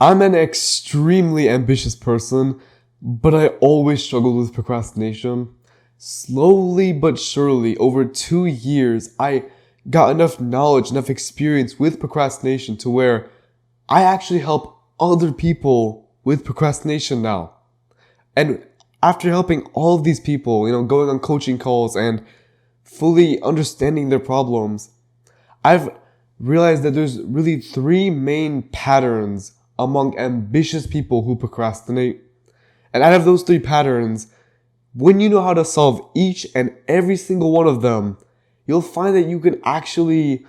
I'm an extremely ambitious person, but I always struggled with procrastination. Slowly but surely, over 2 years, I got enough knowledge, enough experience with procrastination to where I actually help other people with procrastination now. And after helping all of these people, going on coaching calls and fully understanding their problems, I've realized that there's really three main patterns among ambitious people who procrastinate. And out of those three patterns, when you know how to solve each and every single one of them, you'll find that you can actually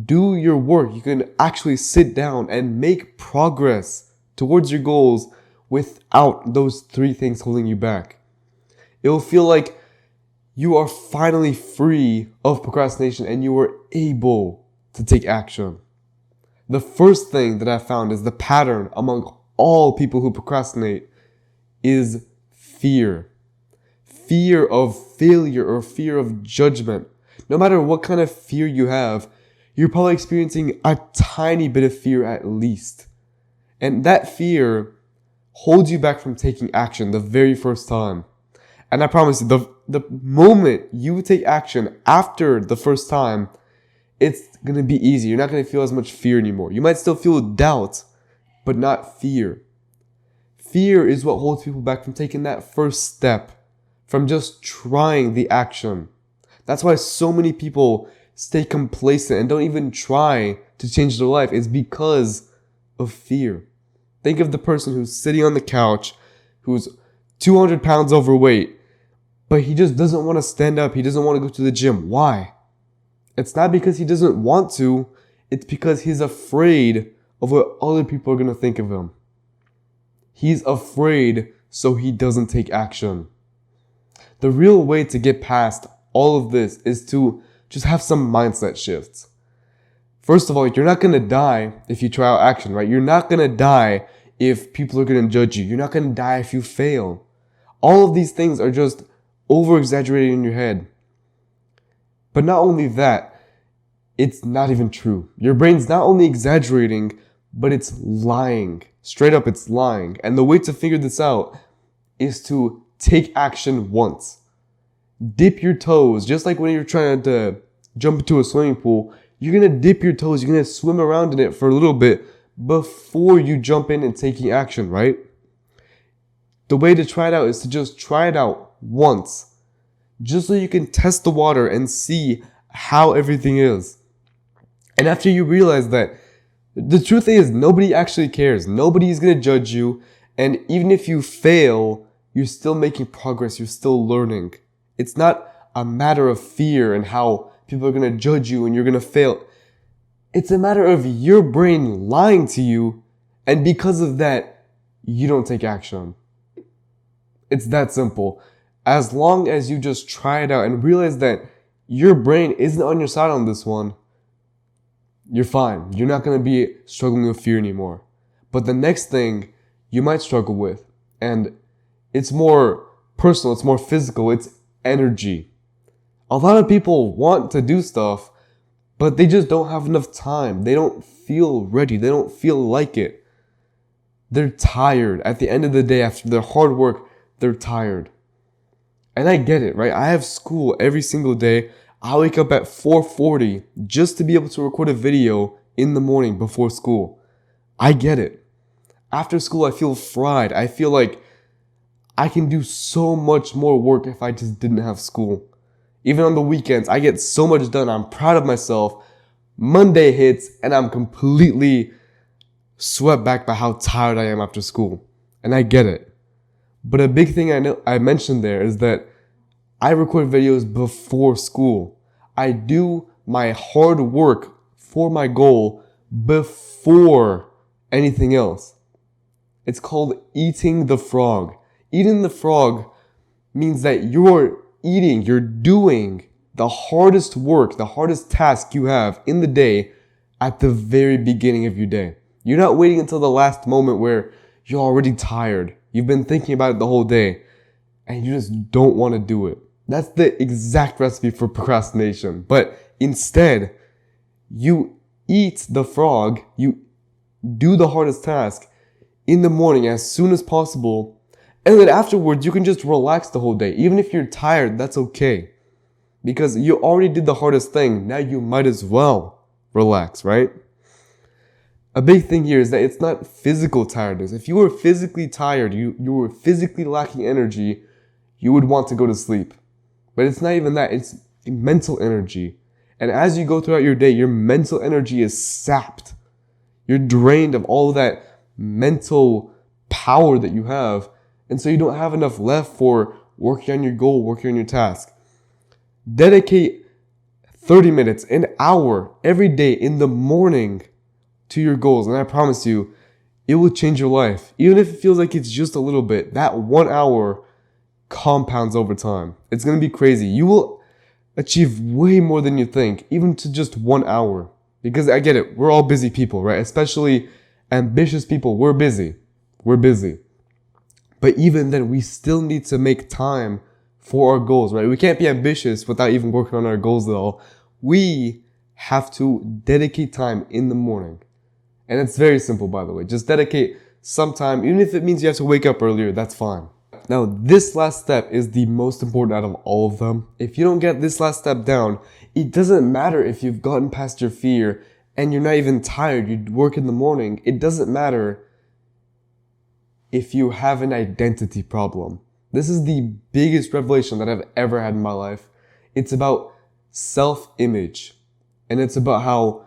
do your work. You can actually sit down and make progress towards your goals without those three things holding you back. It will feel like you are finally free of procrastination and you are able to take action. The first thing that I found is the pattern among all people who procrastinate is fear. Fear of failure or fear of judgment. No matter what kind of fear you have, you're probably experiencing a tiny bit of fear at least. And that fear holds you back from taking action the very first time. And I promise you, the moment you take action after the first time, it's going to be easy. You're not going to feel as much fear anymore. You might still feel doubt, but not fear. Fear is what holds people back from taking that first step, from just trying the action. That's why so many people stay complacent and don't even try to change their life. It's because of fear. Think of the person who's sitting on the couch, who's 200 pounds overweight, but he just doesn't want to stand up. He doesn't want to go to the gym. Why? It's not because he doesn't want to. It's because he's afraid of what other people are going to think of him. He's afraid, so he doesn't take action. The real way to get past all of this is to just have some mindset shifts. First of all, you're not going to die if you try out action, right? You're not going to die if people are going to judge you. You're not going to die if you fail. All of these things are just over-exaggerated in your head. But not only that, it's not even true. Your brain's not only exaggerating, but it's lying. Straight up, it's lying. And the way to figure this out is to take action once. Dip your toes, just like when you're trying to jump into a swimming pool. You're going to dip your toes, you're going to swim around in it for a little bit before you jump in and taking action, right? The way to try it out is to just try it out once, just so you can test the water and see how everything is. And after you realize that, the truth is nobody actually cares. Nobody's going to judge you. And even if you fail, you're still making progress. You're still learning. It's not a matter of fear and how people are going to judge you and you're going to fail. It's a matter of your brain lying to you. And because of that, you don't take action. It's that simple. As long as you just try it out and realize that your brain isn't on your side on this one, you're fine. You're not going to be struggling with fear anymore. But the next thing you might struggle with, and it's more personal, it's more physical, it's energy. A lot of people want to do stuff, but they just don't have enough time. They don't feel ready. They don't feel like it. They're tired. At the end of the day, after their hard work, they're tired. And I get it, right? I have school every single day. I wake up at 4:40 just to be able to record a video in the morning before school. I get it. After school, I feel fried. I feel like I can do so much more work if I just didn't have school. Even on the weekends, I get so much done. I'm proud of myself. Monday hits and I'm completely swept back by how tired I am after school. And I get it. But a big thing I mentioned there is that I record videos before school. I do my hard work for my goal before anything else. It's called eating the frog. Eating the frog means that you're doing the hardest work, the hardest task you have in the day at the very beginning of your day. You're not waiting until the last moment where you're already tired. You've been thinking about it the whole day and you just don't want to do it. That's the exact recipe for procrastination. But instead, you eat the frog, you do the hardest task, in the morning as soon as possible. And then afterwards, you can just relax the whole day. Even if you're tired, that's okay. Because you already did the hardest thing. Now you might as well relax, right? A big thing here is that it's not physical tiredness. If you were physically tired, you were physically lacking energy, you would want to go to sleep. But it's not even that. It's mental energy. And as you go throughout your day, your mental energy is sapped. You're drained of all of that mental power that you have. And so you don't have enough left for working on your goal, working on your task. Dedicate 30 minutes, an hour every day in the morning to your goals. And I promise you, it will change your life. Even if it feels like it's just a little bit, that 1 hour compounds over time. It's going to be crazy. You will achieve way more than you think, even to just 1 hour. Because I get it, we're all busy people, right? Especially ambitious people, we're busy. We're busy. But even then, we still need to make time for our goals, right? We can't be ambitious without even working on our goals at all. We have to dedicate time in the morning. And it's very simple, by the way. Just dedicate some time, even if it means you have to wake up earlier, that's fine. Now, this last step is the most important out of all of them. If you don't get this last step down, it doesn't matter if you've gotten past your fear and you're not even tired, you work in the morning. It doesn't matter if you have an identity problem. This is the biggest revelation that I've ever had in my life. It's about self-image. And it's about how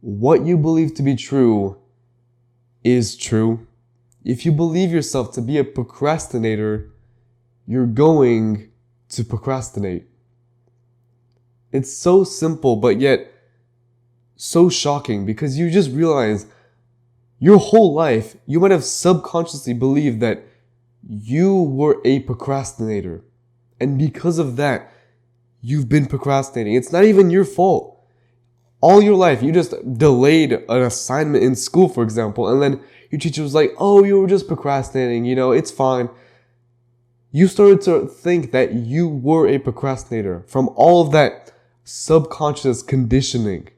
what you believe to be true is true. If you believe yourself to be a procrastinator, you're going to procrastinate. It's so simple, but yet so shocking, because you just realize your whole life, you might have subconsciously believed that you were a procrastinator. And because of that, you've been procrastinating. It's not even your fault. All your life, you just delayed an assignment in school, for example, and then your teacher was like, oh, you were just procrastinating, it's fine. You started to think that you were a procrastinator from all of that subconscious conditioning.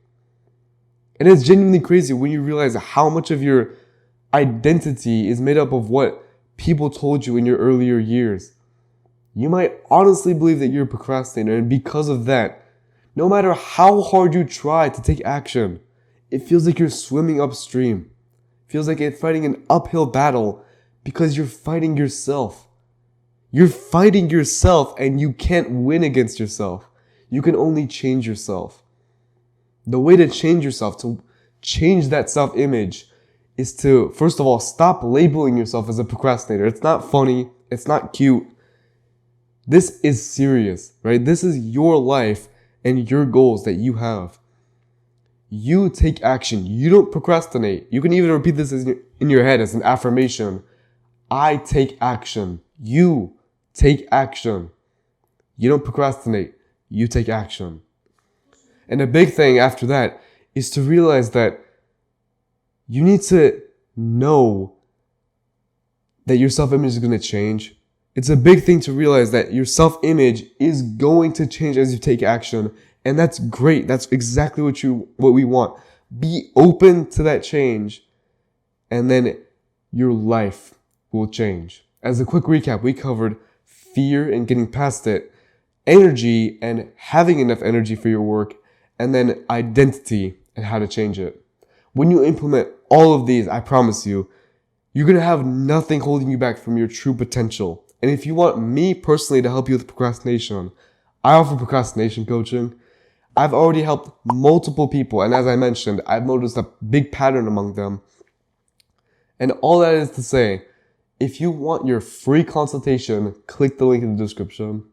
And it's genuinely crazy when you realize how much of your identity is made up of what people told you in your earlier years. You might honestly believe that you're a procrastinator, and because of that, no matter how hard you try to take action, it feels like you're swimming upstream. It feels like you're fighting an uphill battle because you're fighting yourself. You're fighting yourself and you can't win against yourself. You can only change yourself. The way to change yourself, to change that self-image, is to, first of all, stop labeling yourself as a procrastinator. It's not funny. It's not cute. This is serious, right? This is your life and your goals that you have. You take action. You don't procrastinate. You can even repeat this in your head as an affirmation. I take action. You take action. You don't procrastinate. You take action. And a big thing after that is to realize that you need to know that your self-image is going to change. It's a big thing to realize that your self-image is going to change as you take action. And that's great. That's exactly what we want. Be open to that change, and then your life will change. As a quick recap, we covered fear and getting past it, energy and having enough energy for your work, and then identity and how to change it. When you implement all of these, I promise you, you're going to have nothing holding you back from your true potential. And if you want me personally to help you with procrastination, I offer procrastination coaching. I've already helped multiple people, and as I mentioned, I've noticed a big pattern among them. And all that is to say, if you want your free consultation, click the link in the description.